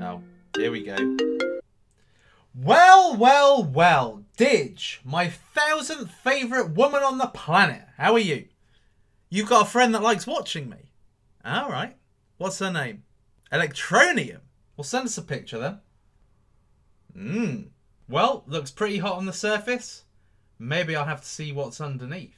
Oh, here we go. Well, well, well, Didge, my 1000th favourite woman on the planet. How are you? You've got a friend that likes watching me. Alright. What's her name? Electroneum. Well, send us a picture then. Well, looks pretty hot on the surface. Maybe I'll have to see what's underneath.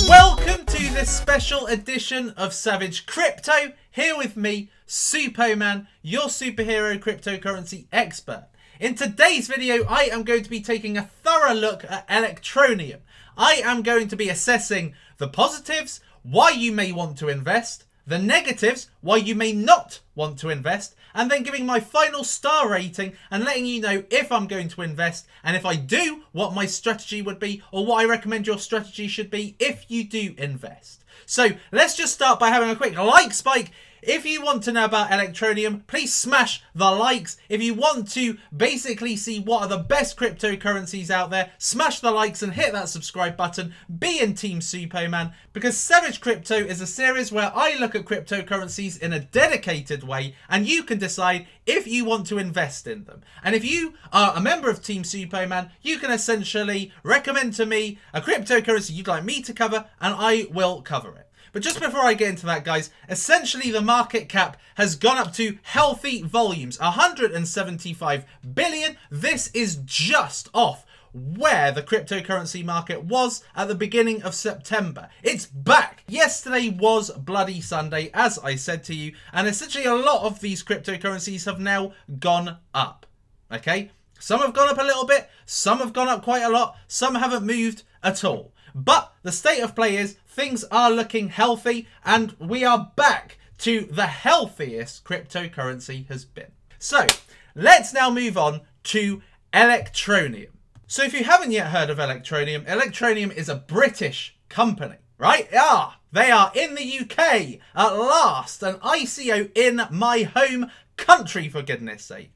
Welcome to this special edition of Savage Crypto. Here with me, Superman, your superhero cryptocurrency expert. In today's video, I am going to be taking a thorough look at Electroneum. I am going to be assessing the positives, why you may want to invest, the negatives, why you may not want to invest, and then giving my final star rating and letting you know if I'm going to invest, and if I do, what my strategy would be, or what I recommend your strategy should be if you do invest. So let's just start by having a quick like spike. If you want to know about Electroneum, please smash the likes. If you want to basically see what are the best cryptocurrencies out there, smash the likes and hit that subscribe button. Be in Team Superman, because Savage Crypto is a series where I look at cryptocurrencies in a dedicated way, and you can decide if you want to invest in them. And if you are a member of Team Superman, you can essentially recommend to me a cryptocurrency you'd like me to cover, and I will cover it. But just before I get into that, guys, essentially the market cap has gone up to healthy volumes, 175 billion. This is just off where the cryptocurrency market was at the beginning of September. It's back. Yesterday was Bloody Sunday, as I said to you, and essentially a lot of these cryptocurrencies have now gone up. Okay? Some have gone up a little bit, some have gone up quite a lot, some haven't moved at all. But the state of play is things are looking healthy, and we are back to the healthiest cryptocurrency has been. So let's now move on to Electroneum. So if you haven't yet heard of Electroneum, Electroneum is a British company, right? They are in the UK at last, an ICO in my home country, for goodness sake.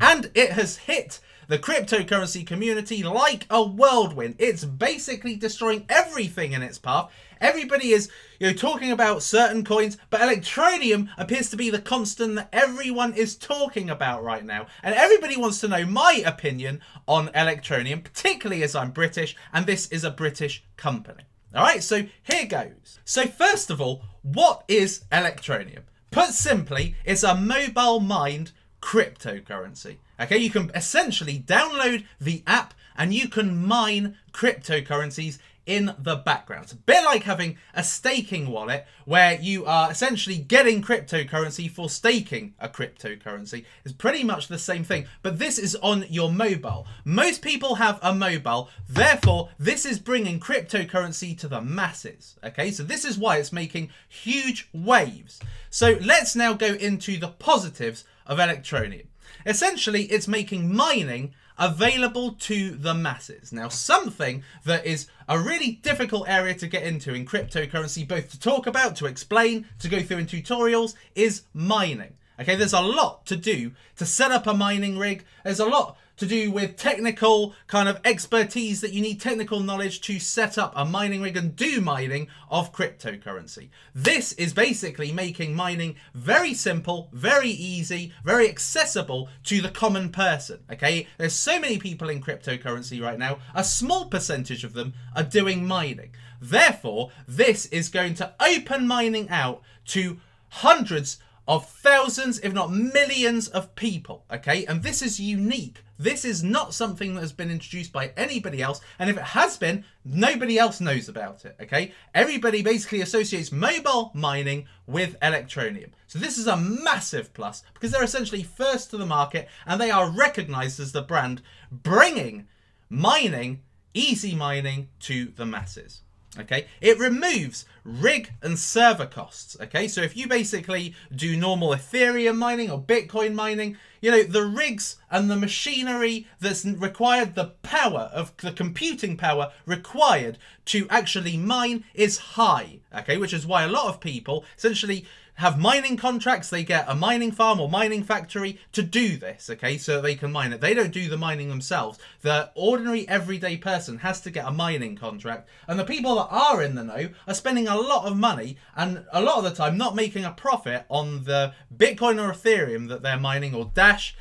And it has hit the cryptocurrency community like a whirlwind. It's basically destroying everything in its path. Everybody is, talking about certain coins, but Electroneum appears to be the constant that everyone is talking about right now. And everybody wants to know my opinion on Electroneum, particularly as I'm British, and this is a British company. All right, so here goes. So first of all, what is Electroneum? Put simply, it's a mobile mined cryptocurrency. Okay, you can essentially download the app and you can mine cryptocurrencies in the background. It's a bit like having a staking wallet where you are essentially getting cryptocurrency for staking a cryptocurrency. It's pretty much the same thing, but this is on your mobile. Most people have a mobile, therefore this is bringing cryptocurrency to the masses. Okay, so this is why it's making huge waves. So let's now go into the positives of Electroneum. Essentially, it's making mining available to the masses. Now, something that is a really difficult area to get into in cryptocurrency, both to talk about, to explain, to go through in tutorials, is mining. Okay, there's a lot to do to set up a mining rig. There's a lot to do with technical kind of expertise that you need, technical knowledge to set up a mining rig and do mining of cryptocurrency. This is basically making mining very simple, very easy, very accessible to the common person. Okay, there's so many people in cryptocurrency right now, a small percentage of them are doing mining. Therefore, this is going to open mining out to hundreds of thousands, if not millions of people, okay? And this is unique. This is not something that has been introduced by anybody else, and if it has been, nobody else knows about it, okay? Everybody basically associates mobile mining with Electroneum. So this is a massive plus, because they're essentially first to the market, and they are recognized as the brand bringing mining, easy mining, to the masses. Okay, it removes rig and server costs. Okay, so if you basically do normal Ethereum mining or Bitcoin mining, the rigs and the machinery that's required, the power of the computing power required to actually mine is high. Okay, which is why a lot of people essentially have mining contracts. They get a mining farm or mining factory to do this, okay, so they can mine it. They don't do the mining themselves. The ordinary everyday person has to get a mining contract, and the people that are in the know are spending a lot of money and a lot of the time not making a profit on the Bitcoin or Ethereum that they're mining, or Dash.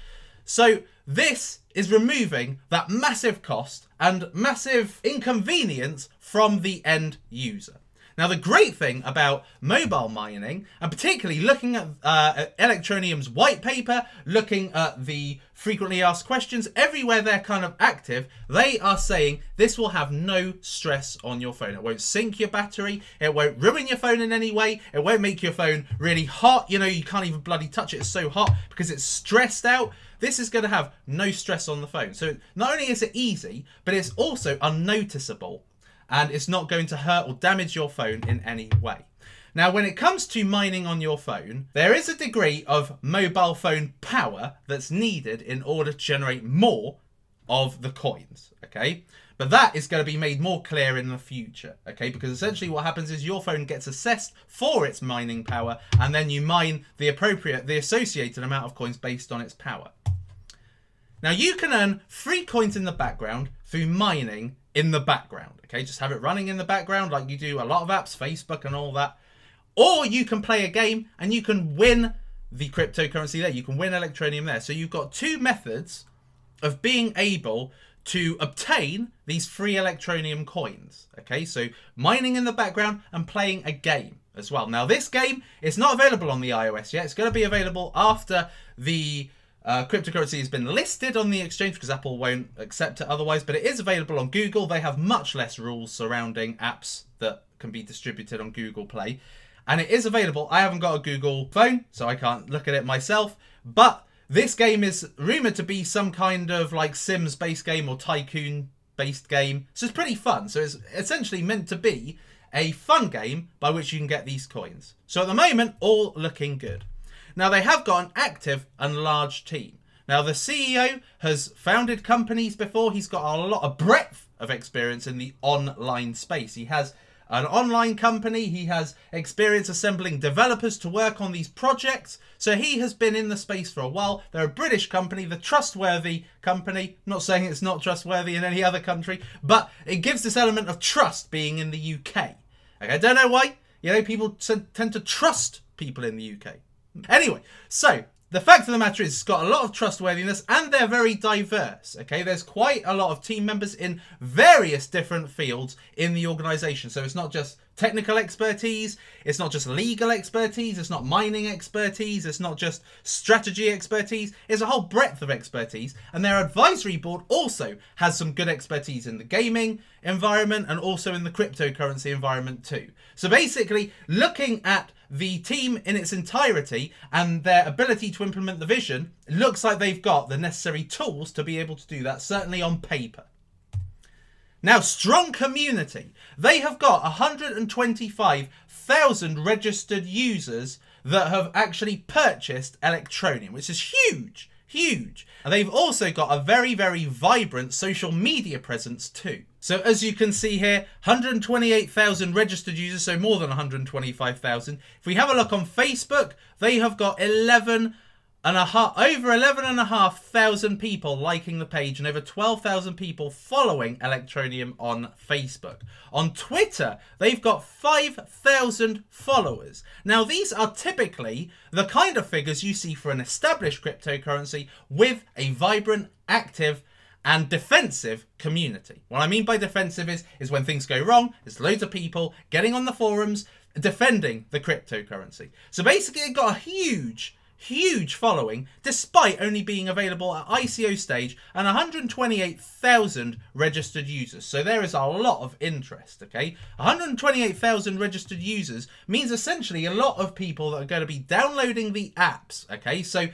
So this is removing that massive cost and massive inconvenience from the end user. Now, the great thing about mobile mining, and particularly looking at Electroneum's white paper, looking at the frequently asked questions, everywhere they're kind of active, they are saying this will have no stress on your phone. It won't sink your battery. It won't ruin your phone in any way. It won't make your phone really hot. You know, you can't even bloody touch it. It's so hot because it's stressed out. This is going to have no stress on the phone. So not only is it easy, but it's also unnoticeable. And it's not going to hurt or damage your phone in any way. Now, when it comes to mining on your phone, there is a degree of mobile phone power that's needed in order to generate more of the coins, okay? But that is going to be made more clear in the future, okay? Because essentially what happens is your phone gets assessed for its mining power, and then you mine the associated amount of coins based on its power. Now, you can earn free coins in the background through mining in the background, okay? Just have it running in the background like you do a lot of apps, Facebook and all that. Or you can play a game and you can win the cryptocurrency there. You can win Electroneum there. So you've got two methods of being able to obtain these free Electroneum coins, okay? So mining in the background and playing a game as well. Now, this game is not available on the iOS yet. It's going to be available after the cryptocurrency has been listed on the exchange, because Apple won't accept it otherwise, but it is available on Google. They have much less rules surrounding apps that can be distributed on Google Play, and it is available. I haven't got a Google phone, so I can't look at it myself, but this game is rumored to be some kind of like Sims based game or Tycoon based game, so it's pretty fun. So it's essentially meant to be a fun game by which you can get these coins. So at the moment, all looking good. Now, they have got an active and large team. Now, the CEO has founded companies before. He's got a lot of breadth of experience in the online space. He has an online company. He has experience assembling developers to work on these projects. So he has been in the space for a while. They're a British company, the trustworthy company. I'm not saying it's not trustworthy in any other country, but it gives this element of trust being in the UK. Okay, I don't know why. You know, people tend to trust people in the UK. Anyway, so the fact of the matter is it's got a lot of trustworthiness and they're very diverse, okay? There's quite a lot of team members in various different fields in the organisation. So it's not just technical expertise, it's not just legal expertise, it's not mining expertise, it's not just strategy expertise, it's a whole breadth of expertise. And their advisory board also has some good expertise in the gaming environment and also in the cryptocurrency environment too. So basically, looking at the team in its entirety and their ability to implement the vision, it looks like they've got the necessary tools to be able to do that, certainly on paper. Now, strong community. They have got 125,000 registered users that have actually purchased Electroneum, which is huge, huge. And they've also got a very, very vibrant social media presence too. So as you can see here, 128,000 registered users, so more than 125,000. If we have a look on Facebook, they have got over 11,500 people liking the page and over 12,000 people following Electroneum on Facebook. On Twitter, they've got 5,000 followers. Now, these are typically the kind of figures you see for an established cryptocurrency with a vibrant, active, and defensive community. What I mean by defensive is when things go wrong, there's loads of people getting on the forums defending the cryptocurrency. So basically, they've got a huge following, despite only being available at ICO stage and 128,000 registered users. So there is a lot of interest, okay? 128,000 registered users means essentially a lot of people that are going to be downloading the apps, okay? So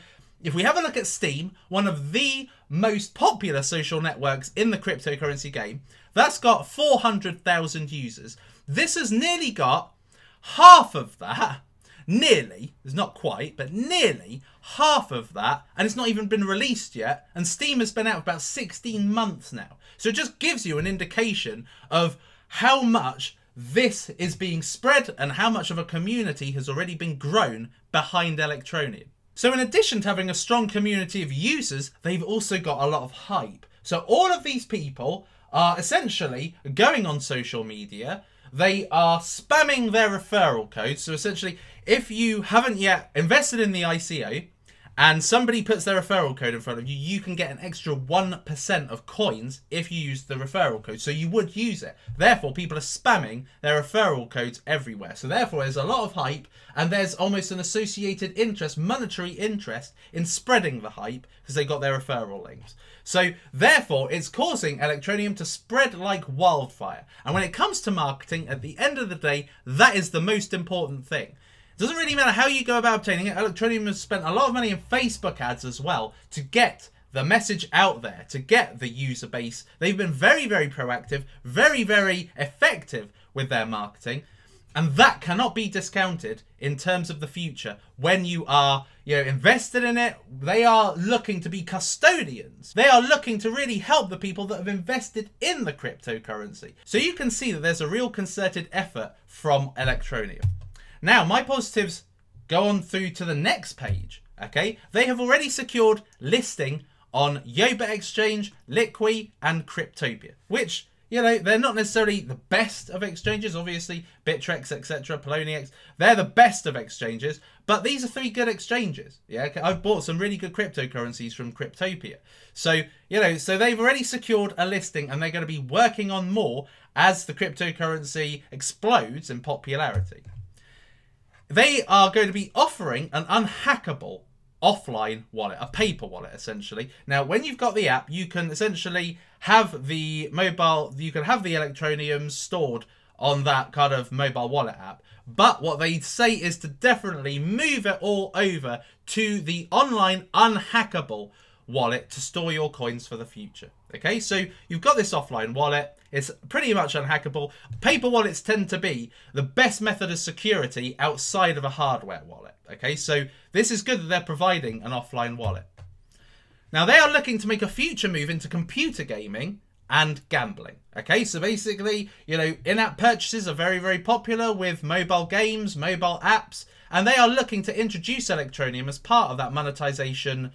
if we have a look at Steam, one of the most popular social networks in the cryptocurrency game, that's got 400,000 users. This has nearly got half of that. Nearly, it's not quite, but nearly half of that, and it's not even been released yet, and Steam has been out for about 16 months now. So it just gives you an indication of how much this is being spread and how much of a community has already been grown behind Electroneum. So in addition to having a strong community of users, they've also got a lot of hype. So all of these people are essentially going on social media, they are spamming their referral code. So essentially, if you haven't yet invested in the ICO and somebody puts their referral code in front of you, you can get an extra 1% of coins if you use the referral code. So you would use it. Therefore, people are spamming their referral codes everywhere. So therefore, there's a lot of hype, and there's almost an associated interest, monetary interest, in spreading the hype because they got their referral links. So therefore, it's causing Electroneum to spread like wildfire. And when it comes to marketing, at the end of the day, that is the most important thing. It doesn't really matter how you go about obtaining it. Electroneum has spent a lot of money in Facebook ads as well to get the message out there, to get the user base. They've been very, very proactive, very, very effective with their marketing. And that cannot be discounted in terms of the future. When you are, invested in it, they are looking to be custodians. They are looking to really help the people that have invested in the cryptocurrency. So you can see that there's a real concerted effort from Electroneum. Now, my positives go on through to the next page, okay? They have already secured listing on Yoba Exchange, Liqui, and Cryptopia, which, they're not necessarily the best of exchanges. Obviously, Bittrex, etc., Poloniex, they're the best of exchanges, but these are 3 good exchanges. Yeah, I've bought some really good cryptocurrencies from Cryptopia. So, so they've already secured a listing, and they're going to be working on more as the cryptocurrency explodes in popularity. They are going to be offering an unhackable offline wallet, a paper wallet, essentially. Now, when you've got the app, you can essentially have the Electroneum stored on that kind of mobile wallet app. But what they say is to definitely move it all over to the online unhackable wallet to store your coins for the future. Okay, so you've got this offline wallet. It's pretty much unhackable. Paper wallets tend to be the best method of security outside of a hardware wallet. Okay, so this is good that they're providing an offline wallet. Now, they are looking to make a future move into computer gaming and gambling. Okay, so basically, in-app purchases are very, very popular with mobile games, mobile apps, and they are looking to introduce Electroneum as part of that monetization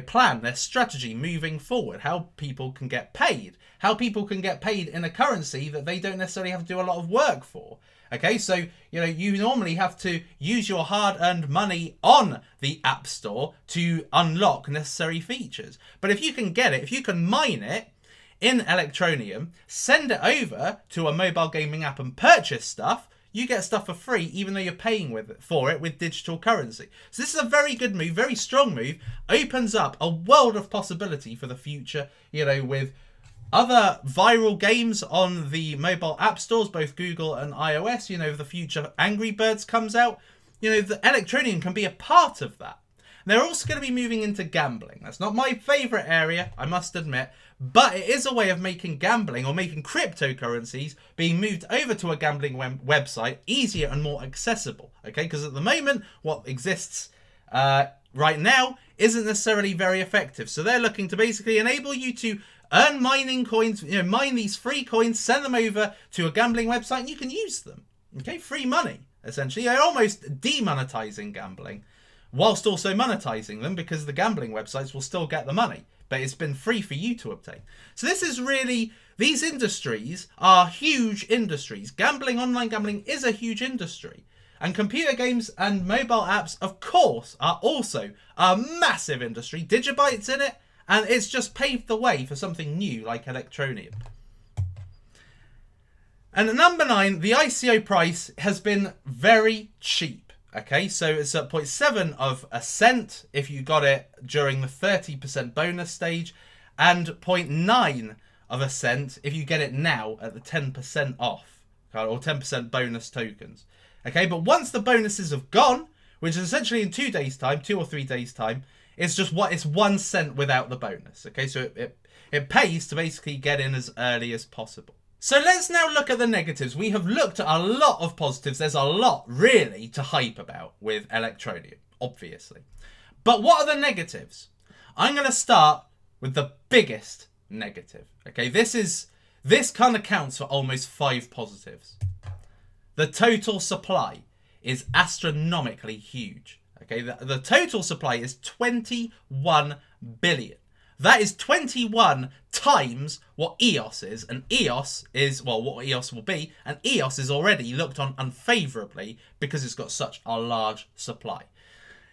plan, their strategy moving forward, how people can get paid, in a currency that they don't necessarily have to do a lot of work for. Okay, so, you normally have to use your hard-earned money on the App Store to unlock necessary features. But if you can get it, if you can mine it in Electroneum, send it over to a mobile gaming app and purchase stuff, you get stuff for free, even though you're paying for it with digital currency. So this is a very good move, very strong move. Opens up a world of possibility for the future, with other viral games on the mobile app stores, both Google and iOS. The future Angry Birds comes out. The Electroneum can be a part of that. They're also going to be moving into gambling. That's not my favourite area, I must admit, but it is a way of making gambling, or making cryptocurrencies being moved over to a gambling website easier and more accessible. Okay, because at the moment, what exists right now isn't necessarily very effective. So they're looking to basically enable you to earn mining coins, mine these free coins, send them over to a gambling website, and you can use them. Okay, free money, essentially. They're almost demonetizing gambling, whilst also monetizing them, because the gambling websites will still get the money, but it's been free for you to obtain. So this is really, these industries are huge industries. Gambling, online gambling, is a huge industry. And computer games and mobile apps, of course, are also a massive industry. Digibyte's in it, and it's just paved the way for something new like Electroneum. And at number 9, the ICO price has been very cheap. Okay, so it's at 0.7 of a cent if you got it during the 30% bonus stage, and 0.9 of a cent if you get it now at the 10% off, or 10% bonus tokens. Okay, but once the bonuses have gone, which is essentially in 2 days' time, 2 or 3 days' time, it's 1 cent without the bonus. Okay, so it pays to basically get in as early as possible. So let's now look at the negatives. We have looked at a lot of positives. There's a lot really to hype about with Electroneum, obviously. But what are the negatives? I'm going to start with the biggest negative. Okay, this kind of counts for almost 5 positives. The total supply is astronomically huge. Okay, the total supply is 21 billion. That is 21 times what EOS is. And EOS is, well, what EOS will be. And EOS is already looked on unfavourably because it's got such a large supply.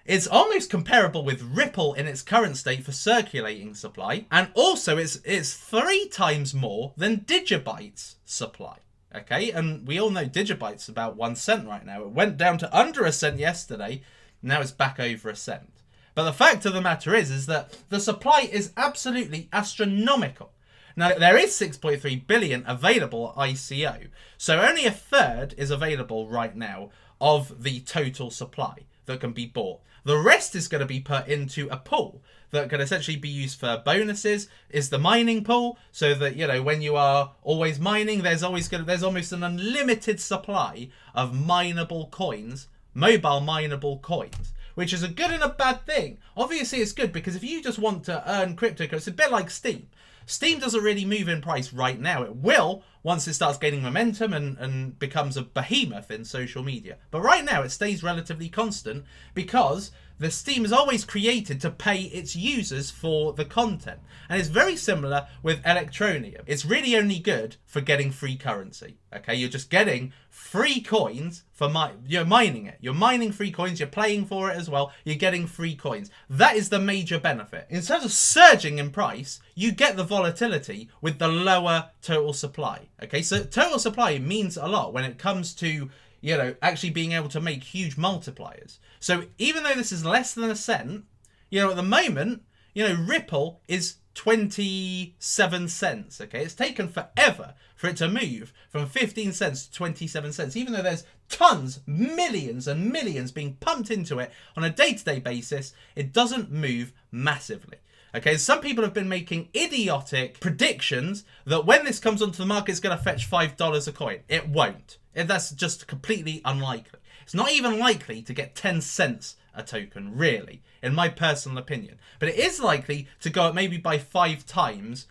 It's almost comparable with Ripple in its current state for circulating supply. And also it's 3 times more than Digibyte's supply. Okay, and we all know Digibyte's about 1 cent right now. It went down to under a cent yesterday. Now it's back over a cent. But the fact of the matter is that the supply is absolutely astronomical. Now, there is 6.3 billion available at ICO. So only a third is available right now of the total supply that can be bought. The rest is going to be put into a pool that can essentially be used for bonuses, is the mining pool, so that, you know, when you are always mining, there's almost an unlimited supply of mineable coins, mobile mineable coins, which is a good and a bad thing. Obviously, it's good because if you just want to earn cryptocurrency, it's a bit like Steam. Steam doesn't really move in price right now. It will once it starts gaining momentum and becomes a behemoth in social media. But right now, it stays relatively constant because the Steam is always created to pay its users for the content. And it's very similar with Electroneum. It's really only good for getting free currency. Okay, you're just getting free coins for you're mining it. You're mining free coins, you're playing for it as well, you're getting free coins. That is the major benefit. In terms of surging in price, you get the volatility with the lower total supply. Okay, so total supply means a lot when it comes to, you know, actually being able to make huge multipliers. So even though this is less than a cent, you know, at the moment, you know, Ripple is 27 cents, okay? It's taken forever for it to move from 15 cents to 27 cents, even though there's tons, millions and millions being pumped into it on a day-to-day basis, it doesn't move massively. Okay, some people have been making idiotic predictions that when this comes onto the market, it's going to fetch $5 a coin. It won't. That's just completely unlikely. It's not even likely to get 10 cents a token, really, in my personal opinion. But it is likely to go up maybe by 5 times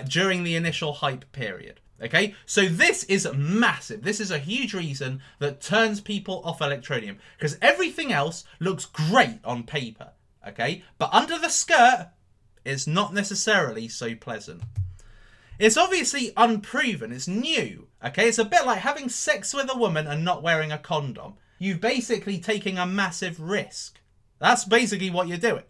during the initial hype period. Okay, so this is massive. This is a huge reason that turns people off Electroneum, because everything else looks great on paper. Okay, but under the skirt, it's not necessarily so pleasant. It's obviously unproven. It's new. Okay, it's a bit like having sex with a woman and not wearing a condom. You're basically taking a massive risk. That's basically what you're doing.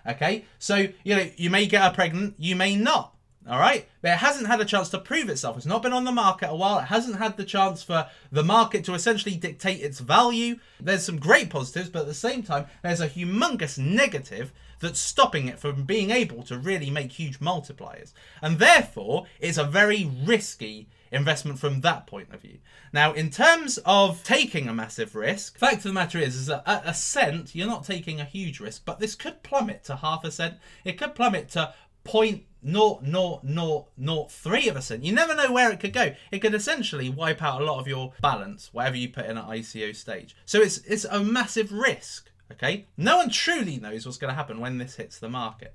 Okay, so, you know, you may get her pregnant, you may not. All right, but it hasn't had a chance to prove itself. It's not been on the market a while. It hasn't had the chance for the market to essentially dictate its value. There's some great positives, but at the same time, there's a humongous negative that's stopping it from being able to really make huge multipliers. And therefore, it's a very risky investment from that point of view. Now, in terms of taking a massive risk, fact of the matter is that at a cent, you're not taking a huge risk, but this could plummet to half a cent. It could plummet to 0.00003 of a cent. You never know where it could go. It could essentially wipe out a lot of your balance, whatever you put in at ICO stage. So it's a massive risk, okay? No one truly knows what's going to happen when this hits the market.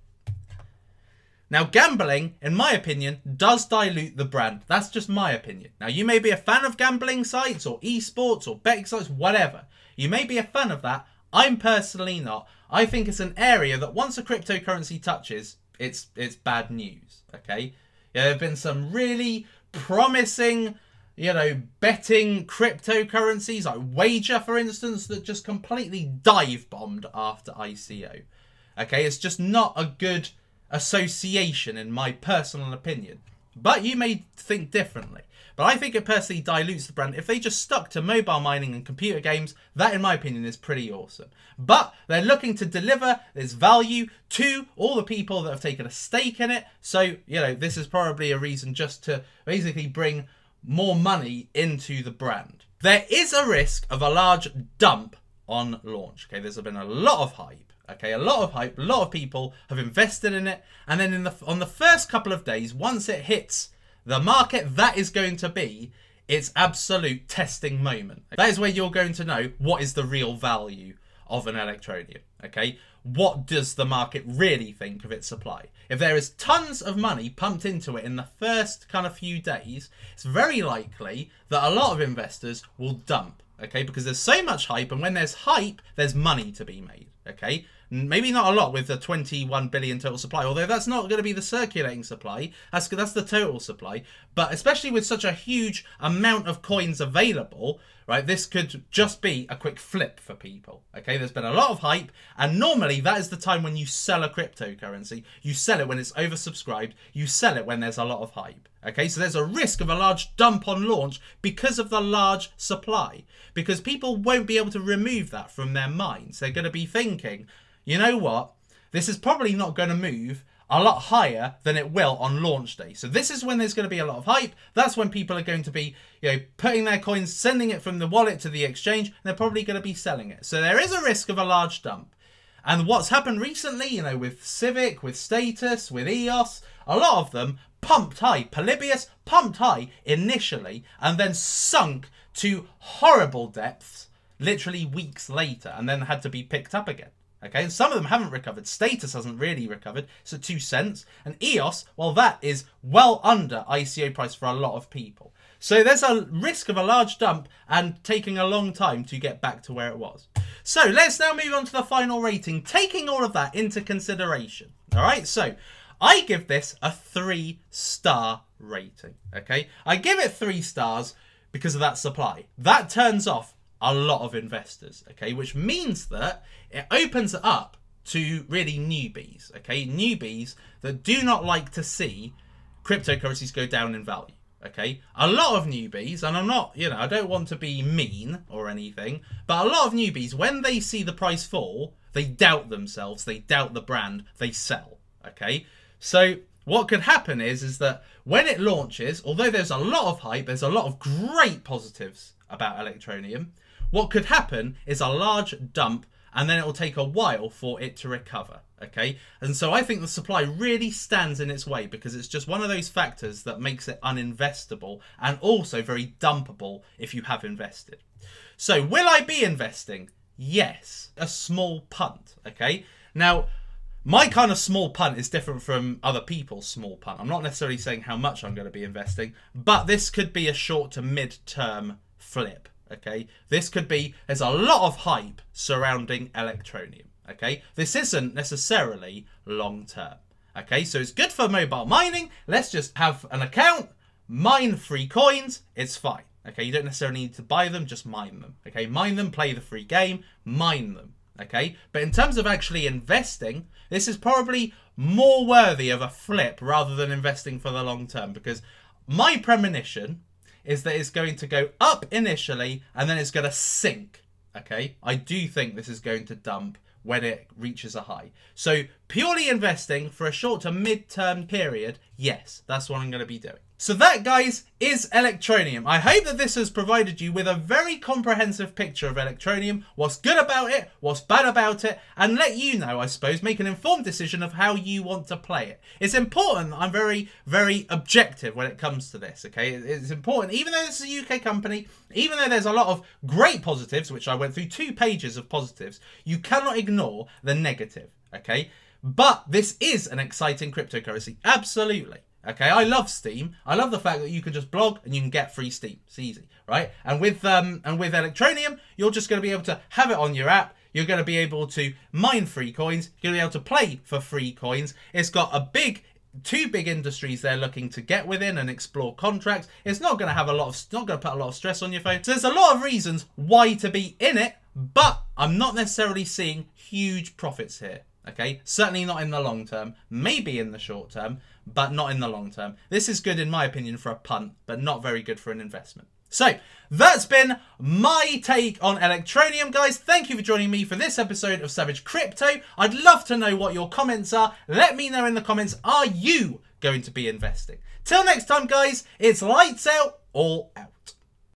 Now, gambling, in my opinion, does dilute the brand. That's just my opinion. Now, you may be a fan of gambling sites or esports or betting sites, whatever. You may be a fan of that. I'm personally not. I think it's an area that once a cryptocurrency touches, it's bad news, okay? Yeah, there have been some really promising, you know, betting cryptocurrencies, like Wager, for instance, that just completely dive-bombed after ICO. Okay, it's just not a good association in my personal opinion. But you may think differently. But I think it personally dilutes the brand. If they just stuck to mobile mining and computer games, that in my opinion is pretty awesome. But they're looking to deliver this value to all the people that have taken a stake in it. So, you know, this is probably a reason just to basically bring more money into the brand. There is a risk of a large dump on launch. Okay, there's been a lot of hype. Okay, a lot of hype. A lot of people have invested in it. And then on the first couple of days, once it hits the market, that is going to be its absolute testing moment. That is where you're going to know what is the real value of an Electroneum, okay? What does the market really think of its supply? If there is tons of money pumped into it in the first kind of few days, it's very likely that a lot of investors will dump, okay? Because there's so much hype, and when there's hype, there's money to be made, okay? Maybe not a lot with the 21 billion total supply, although that's not going to be the circulating supply. That's the total supply. But especially with such a huge amount of coins available, right, this could just be a quick flip for people. Okay, there's been a lot of hype, and normally that is the time when you sell a cryptocurrency. You sell it when it's oversubscribed. You sell it when there's a lot of hype. Okay, so there's a risk of a large dump on launch because of the large supply. Because people won't be able to remove that from their minds. They're going to be thinking, you know what, this is probably not going to move a lot higher than it will on launch day. So this is when there's going to be a lot of hype. That's when people are going to be, you know, putting their coins, sending it from the wallet to the exchange, and they're probably going to be selling it. So there is a risk of a large dump. And what's happened recently, you know, with Civic, with Status, with EOS, a lot of them pumped high. Polybius pumped high initially and then sunk to horrible depths literally weeks later and then had to be picked up again. Okay, and some of them haven't recovered. Status hasn't really recovered. It's at 2 cents. And EOS, well, that is well under ICO price for a lot of people. So there's a risk of a large dump and taking a long time to get back to where it was. So let's now move on to the final rating, taking all of that into consideration. All right, so I give this a 3-star rating. Okay, I give it 3 stars because of that supply. That turns off a lot of investors, okay, which means that it opens it up to really newbies, okay, newbies that do not like to see cryptocurrencies go down in value, okay. A lot of newbies, and I'm not, you know, I don't want to be mean or anything, but a lot of newbies, when they see the price fall, they doubt themselves, they doubt the brand, they sell, okay. So what could happen is that when it launches, although there's a lot of hype, there's a lot of great positives about Electroneum, what could happen is a large dump and then it will take a while for it to recover, okay? And so I think the supply really stands in its way because it's just one of those factors that makes it uninvestable and also very dumpable if you have invested. So will I be investing? Yes, a small punt, okay? Now, my kind of small punt is different from other people's small punt. I'm not necessarily saying how much I'm going to be investing, but this could be a short to mid-term flip. Okay, this could be, there's a lot of hype surrounding Electroneum. Okay, this isn't necessarily long term. Okay, so it's good for mobile mining. Let's just have an account, mine free coins, it's fine. Okay, you don't necessarily need to buy them, just mine them. Okay, mine them, play the free game, mine them. Okay, but in terms of actually investing, this is probably more worthy of a flip rather than investing for the long term, because my premonition is that it's going to go up initially and then it's going to sink, okay? I do think this is going to dump when it reaches a high. So purely investing for a short to mid-term period, yes, that's what I'm going to be doing. So that, guys, is Electroneum. I hope that this has provided you with a very comprehensive picture of Electroneum, what's good about it, what's bad about it, and let you know, I suppose, make an informed decision of how you want to play it. It's important that I'm very, very objective when it comes to this, okay? It's important, even though this is a UK company, even though there's a lot of great positives, which I went through 2 pages of positives, you cannot ignore the negative, okay? But this is an exciting cryptocurrency, absolutely. Okay, I love Steam. I love the fact that you can just blog and you can get free Steam. It's easy, right? And with Electroneum, you're just going to be able to have it on your app. You're going to be able to mine free coins. You're going to be able to play for free coins. It's got a two big industries they're looking to get within and explore contracts. It's not going to have not going to put a lot of stress on your phone. So there's a lot of reasons why to be in it, but I'm not necessarily seeing huge profits here. Okay, certainly not in the long term, maybe in the short term, but not in the long term. This is good in my opinion for a punt, but not very good for an investment. So that's been my take on Electroneum, guys. Thank you for joining me for this episode of Savage Crypto. I'd love to know what your comments are. Let me know in the comments, are you going to be investing? Till next time, guys, it's lights out, all out.